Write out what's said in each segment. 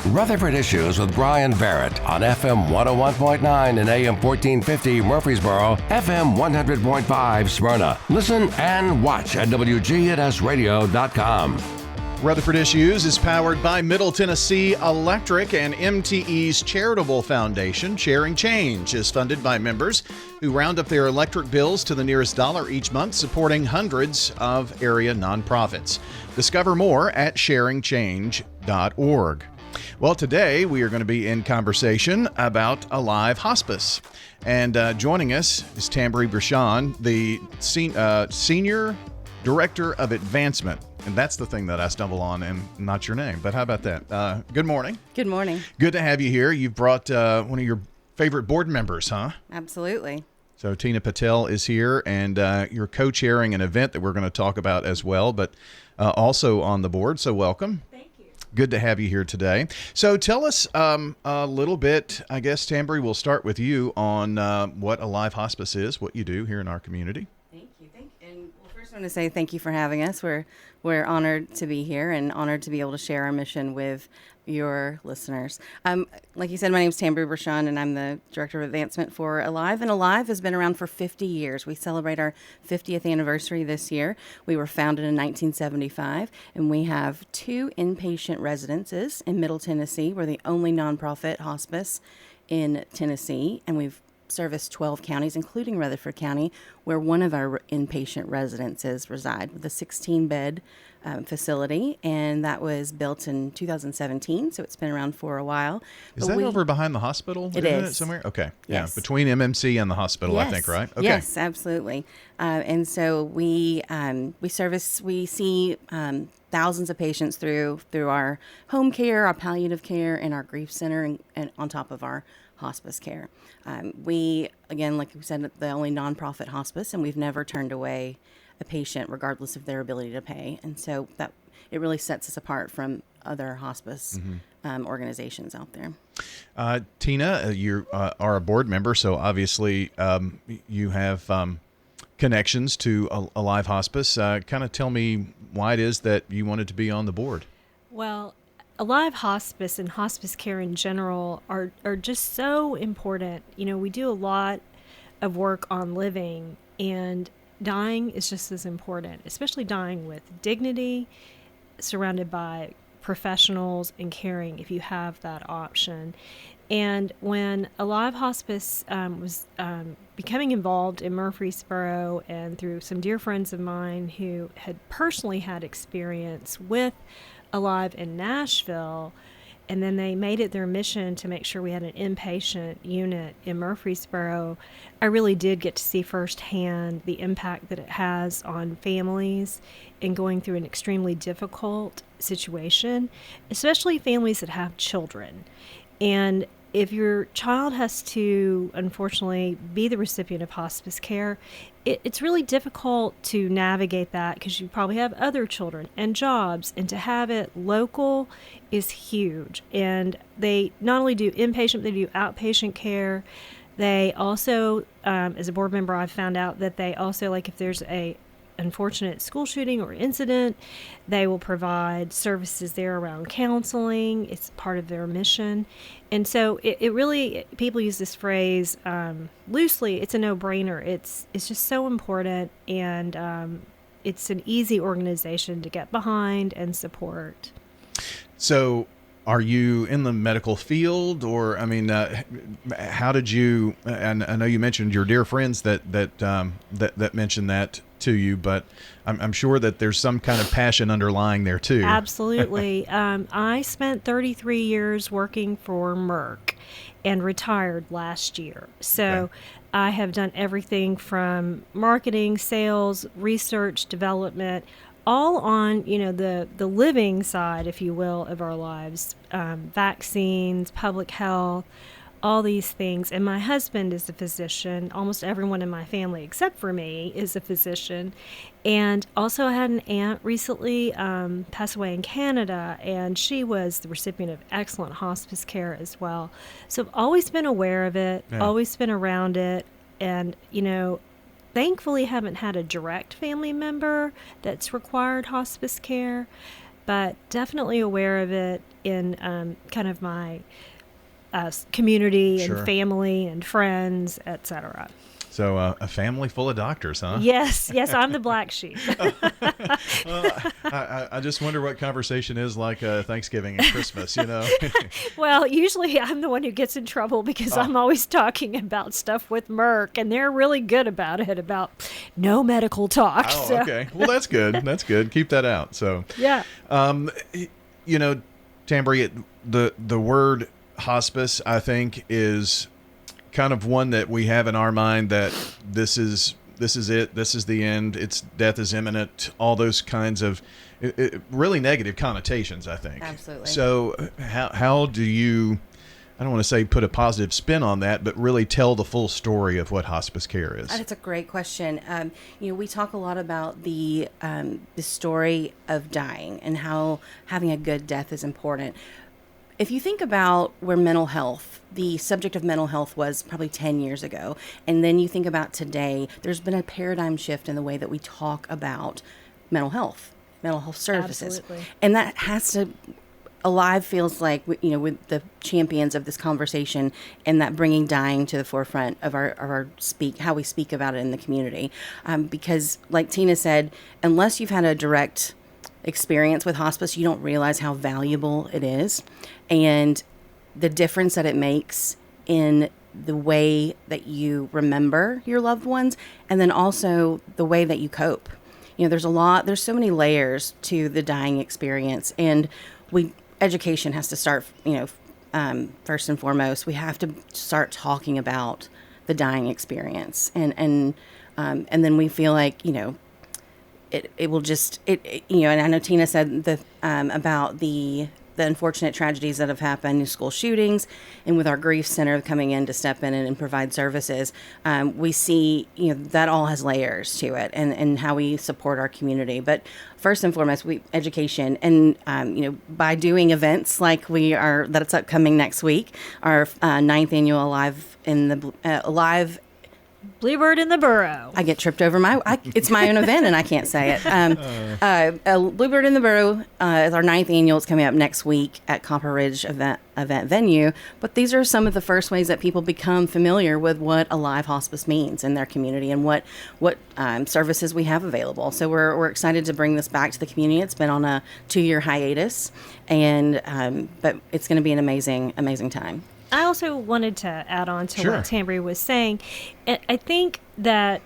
Rutherford Issues with Bryan Barrett on FM 101.9 and AM 1450 Murfreesboro, FM 100.5 Smyrna. Listen and watch at WGNSradio.com. Rutherford Issues is powered by Middle Tennessee Electric and MTE's charitable foundation. Sharing Change is funded by members who round up their electric bills to the nearest dollar each month, supporting hundreds of area nonprofits. Discover more at sharingchange.org. Well, today we are going to be in conversation about Alive Hospice. And joining us is Tambry Brechon, the Senior Director of Advancement. And that's the thing that I stumble on and not your name. But how about that? Good morning. Good morning. Good to have you here. You've brought one of your favorite board members, huh? Absolutely. So Tina Patel is here, and you're co-chairing an event that we're going to talk about as well, but also on the board. So welcome. Thank you. Good to have you here today. So tell us a little bit, I guess, Tambry, we'll start with you on what Alive Hospice is, what you do here in our community. Thank you. And first I want to say thank you for having us. We're honored to be here and honored to be able to share our mission with your listeners. Like you said, my name is Tambry Brechon, and I'm the Director of Advancement for Alive. And Alive has been around for 50 years. We celebrate our 50th anniversary this year. We were founded in 1975, and we have 2 inpatient residences in Middle Tennessee. We're the only nonprofit hospice in Tennessee, and we've serviced 12 counties, including Rutherford County, where one of our inpatient residences reside, with a 16-bed facility, and that was built in 2017, so it's been around for a while. Is that over behind the hospital? It Isn't is. it somewhere? Okay. Yes. Yeah, between MMC and the hospital, Yes. I think, right? Okay. Yes, absolutely. And so we see thousands of patients through our home care, our palliative care, and our grief center, and on top of our hospice care. We, again, like we said, the only nonprofit hospice, and we've never turned away a patient regardless of their ability to pay. And so that it really sets us apart from other hospice organizations out there. Tina, you are a board member, so obviously you have connections to Alive Hospice. Kind of tell me why it is that you wanted to be on the board. Well, Alive Hospice and hospice care in general are just so important. You know, we do a lot of work on living, and dying is just as important, especially dying with dignity, surrounded by professionals and caring if you have that option. And when Alive Hospice was becoming involved in Murfreesboro, and through some dear friends of mine who had personally had experience with Alive in Nashville, and then they made it their mission to make sure we had an inpatient unit in Murfreesboro, I really did get to see firsthand the impact that it has on families in going through an extremely difficult situation, especially families that have children. And if your child has to, unfortunately, be the recipient of hospice care, it's really difficult to navigate that because you probably have other children and jobs, and to have it local is huge. And they not only do inpatient, they do outpatient care. They also, as a board member, I've found out that they also, like if there's a unfortunate school shooting or incident, they will provide services there around counseling. It's part of their mission. And so it really, people use this phrase loosely, it's a no-brainer. It's just so important, and it's an easy organization to get behind and support. So are you in the medical field, or, I mean, how did you, and I know you mentioned your dear friends that mentioned that to you, but I'm sure that there's some kind of passion underlying there too. Absolutely. I spent 33 years working for Merck and retired last year. So Okay. I have done everything from marketing, sales, research, development, all on, the living side, if you will, of our lives, vaccines, public health, all these things. And my husband is a physician. Almost everyone in my family, except for me, is a physician. And also I had an aunt recently pass away in Canada, and she was the recipient of excellent hospice care as well. So I've always been aware of it, always been around it. And, thankfully haven't had a direct family member that's required hospice care. but definitely aware of it in kind of my community and family and friends, etc. So a family full of doctors, huh? Yes, I'm the black sheep. I just wonder what conversation is like Thanksgiving and Christmas, Well, usually I'm the one who gets in trouble because I'm always talking about stuff with Merck, and they're really good about it, about no medical talk. Oh, so. Okay. Well, that's good. That's good. Keep that out. So, Yeah. Tambry, the word hospice, I think, is kind of one that we have in our mind that this is it, this is the end, it's death is imminent, all those kinds of really negative connotations, I think. Absolutely. So how do you, I don't want to say put a positive spin on that, but really tell the full story of what hospice care is? That's a great question. We talk a lot about the story of dying and how having a good death is important. If you think about where mental health, the subject of mental health was probably 10 years ago, and then you think about today, there's been a paradigm shift in the way that we talk about mental health services. Absolutely. And that has to, Alive feels like, with the champions of this conversation and that bringing dying to the forefront of our how we speak about it in the community. Because like Tina said, unless you've had a direct experience with hospice, you don't realize how valuable it is and the difference that it makes in the way that you remember your loved ones, and then also the way that you cope. There's so many layers to the dying experience, and education has to start, first and foremost. We have to start talking about the dying experience, and then we feel like, it will just, and I know Tina said about the unfortunate tragedies that have happened in school shootings, and with our grief center coming in to step in and provide services, we see, that all has layers to it, and how we support our community. But first and foremost, education, and by doing events like that's upcoming next week, our 9th annual Alive Bluebird in the Boro. I get tripped over it's my own event and I can't say it. Bluebird in the Boro is our 9th annual. It's coming up next week at Copper Ridge event venue. But these are some of the first ways that people become familiar with what Alive Hospice means in their community and what services we have available. So we're excited to bring this back to the community. It's been on a 2-year hiatus, and but it's going to be an amazing time. I also wanted to add on to Sure. what Tambry was saying. I think that,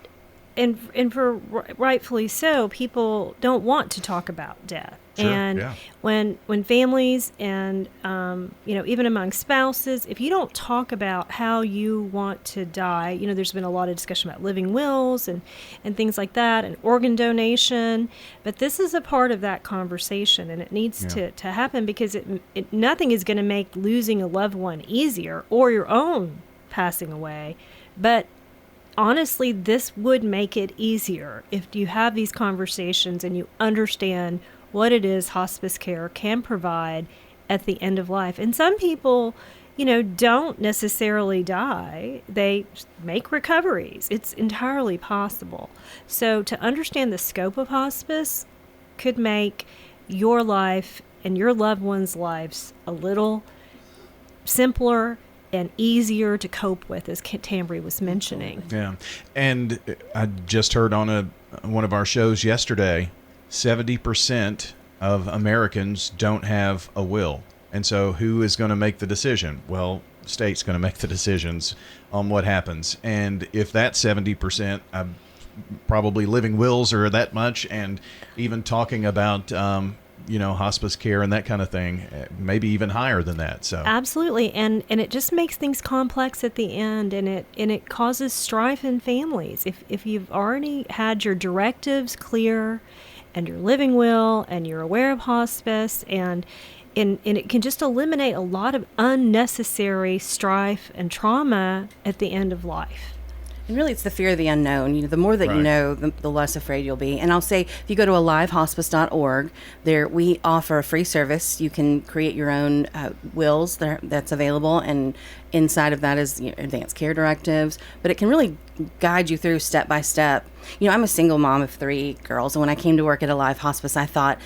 and for rightfully so, people don't want to talk about death. Sure, And yeah. when families and even among spouses, if you don't talk about how you want to die, there's been a lot of discussion about living wills and things like that, and organ donation. But this is a part of that conversation, and it needs to happen, because nothing is going to make losing a loved one easier, or your own passing away. But honestly, this would make it easier if you have these conversations and you understand what it is hospice care can provide at the end of life. And some people, don't necessarily die. They make recoveries. It's entirely possible. So to understand the scope of hospice could make your life and your loved ones' lives a little simpler and easier to cope with, as Tambry was mentioning. Yeah. And I just heard on one of our shows yesterday, 70% of Americans don't have a will. And so who is going to make the decision? Well, the state's going to make the decisions on what happens. And if that 70%, probably living wills are that much, and even talking about hospice care and that kind of thing, maybe even higher than that. So absolutely, and it just makes things complex at the end, and it causes strife in families. If you've already had your directives clear, and your living will, and you're aware of hospice, and it can just eliminate a lot of unnecessary strife and trauma at the end of life. And really, it's the fear of the unknown. The more that you know, the less afraid you'll be. And I'll say, if you go to alivehospice.org, there we offer a free service. You can create your own wills that's available, and inside of that is advanced care directives. But it can really guide you through step by step. I'm a single mom of 3 girls, and when I came to work at Alive Hospice, I thought,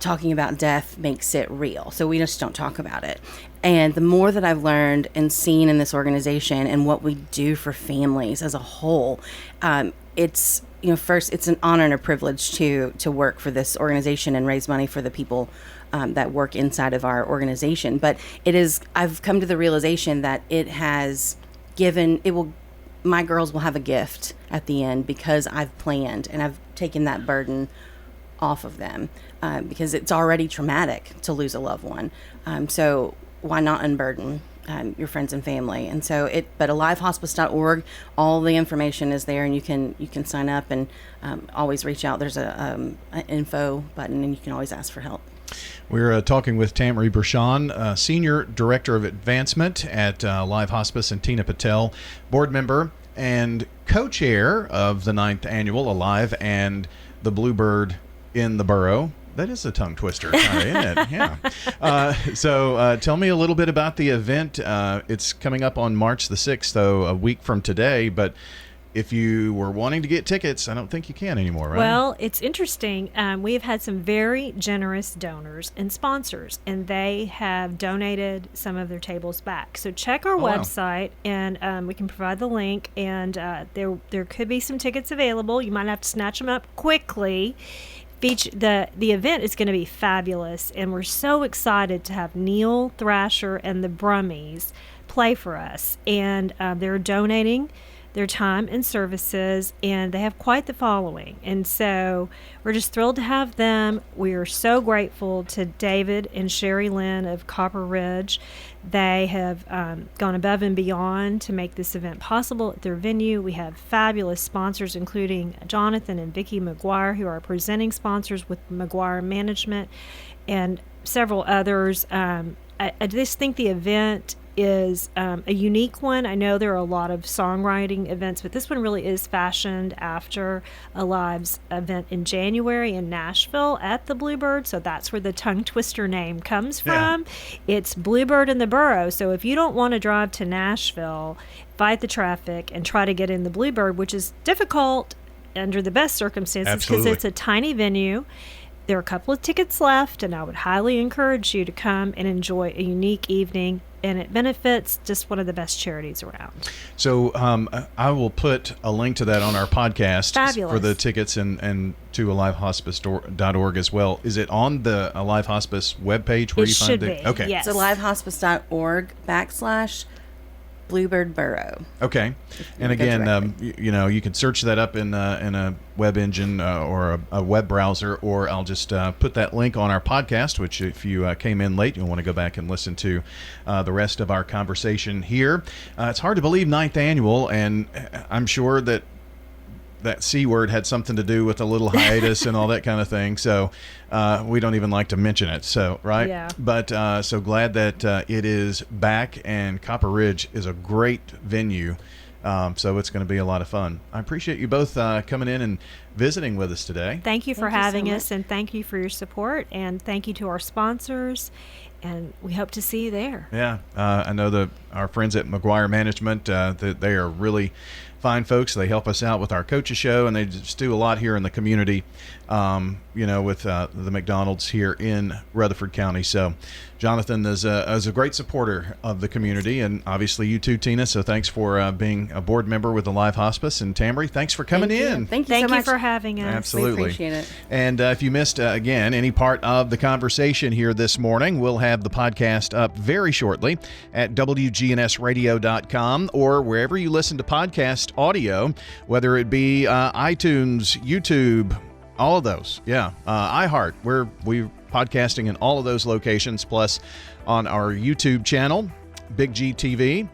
talking about death makes it real. So we just don't talk about it. And the more that I've learned and seen in this organization and what we do for families as a whole, it's, first, it's an honor and a privilege to work for this organization and raise money for the people that work inside of our organization. But I've come to the realization that my girls will have a gift at the end because I've planned and I've taken that burden off of them, because it's already traumatic to lose a loved one. So why not unburden your friends and family? And so but alivehospice.org, all the information is there, and you can sign up and always reach out. There's an info button, and you can always ask for help. We're talking with Tambry Brechon, Senior Director of Advancement at Alive Hospice, and Tina Patel, board member and co-chair of the 9th Annual Alive and The Bluebird in the Boro. That is a tongue twister, isn't it? Yeah. So tell me a little bit about the event. It's coming up on March the 6th, though, a week from today. But if you were wanting to get tickets, I don't think you can anymore, right? Well, it's interesting. We have had some very generous donors and sponsors, and they have donated some of their tables back. So check our website, and we can provide the link. And there could be some tickets available. You might have to snatch them up quickly. The event is going to be fabulous, and we're so excited to have Neil Thrasher and the Brummies play for us. And they're donating their time and services, and they have quite the following. And so we're just thrilled to have them. We are so grateful to David and Sherry Lynn of Copper Ridge. They have gone above and beyond to make this event possible at their venue. We have fabulous sponsors, including Jonathan and Vicki McGuire, who are presenting sponsors with McGuire Management, and several others. I just think the event is a unique one. I know there are a lot of songwriting events, but this one really is fashioned after Alive's event in January in Nashville at the Bluebird. So that's where the tongue twister name comes from. Yeah. It's Bluebird in the Borough. So if you don't want to drive to Nashville, fight the traffic, and try to get in the Bluebird, which is difficult under the best circumstances because it's a tiny venue. There are a couple of tickets left, and I would highly encourage you to come and enjoy a unique evening, and it benefits just one of the best charities around. So I will put a link to that on our podcast. Fabulous. For the tickets and to alivehospice.org as well. Is it on the Alive Hospice webpage where it you should find it? be. Okay. Yes. It's alivehospice.org/Bluebird Borough. Okay. And again, you can search that up in a web engine or a web browser, or I'll just put that link on our podcast, which if you came in late, you'll want to go back and listen to the rest of our conversation here. It's hard to believe 9th Annual, and I'm sure that C word had something to do with a little hiatus and all that kind of thing. So we don't even like to mention it. So, right? Yeah. But so glad that it is back, and Copper Ridge is a great venue. So it's going to be a lot of fun. I appreciate you both coming in and visiting with us today. Thank you for Thank you so having much. us, and thank you for your support, and thank you to our sponsors, and we hope to see you there. Yeah. I know our friends at McGuire Management, that they are really fine folks. They help us out with our coaches show, and they just do a lot here in the community, with the McDonald's here in Rutherford County. So Jonathan is a great supporter of the community, and obviously you too, Tina. So thanks for being a board member with Alive Hospice. And Tambry, thanks for coming in. Thank you so much for having us. Absolutely. We appreciate it. And if you missed, again, any part of the conversation here this morning, we'll have the podcast up very shortly at WGNSradio.com or wherever you listen to podcast audio, whether it be iTunes, YouTube, all of those. Yeah. iHeart. We're podcasting in all of those locations, plus on our YouTube channel, Big G TV.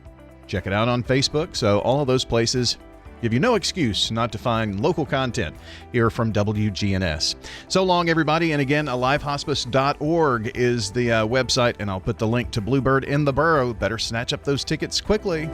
Check it out on Facebook. So all of those places give you no excuse not to find local content here from WGNS. So long, everybody. And again, alivehospice.org is the website, and I'll put the link to Bluebird in the Borough. Better snatch up those tickets quickly.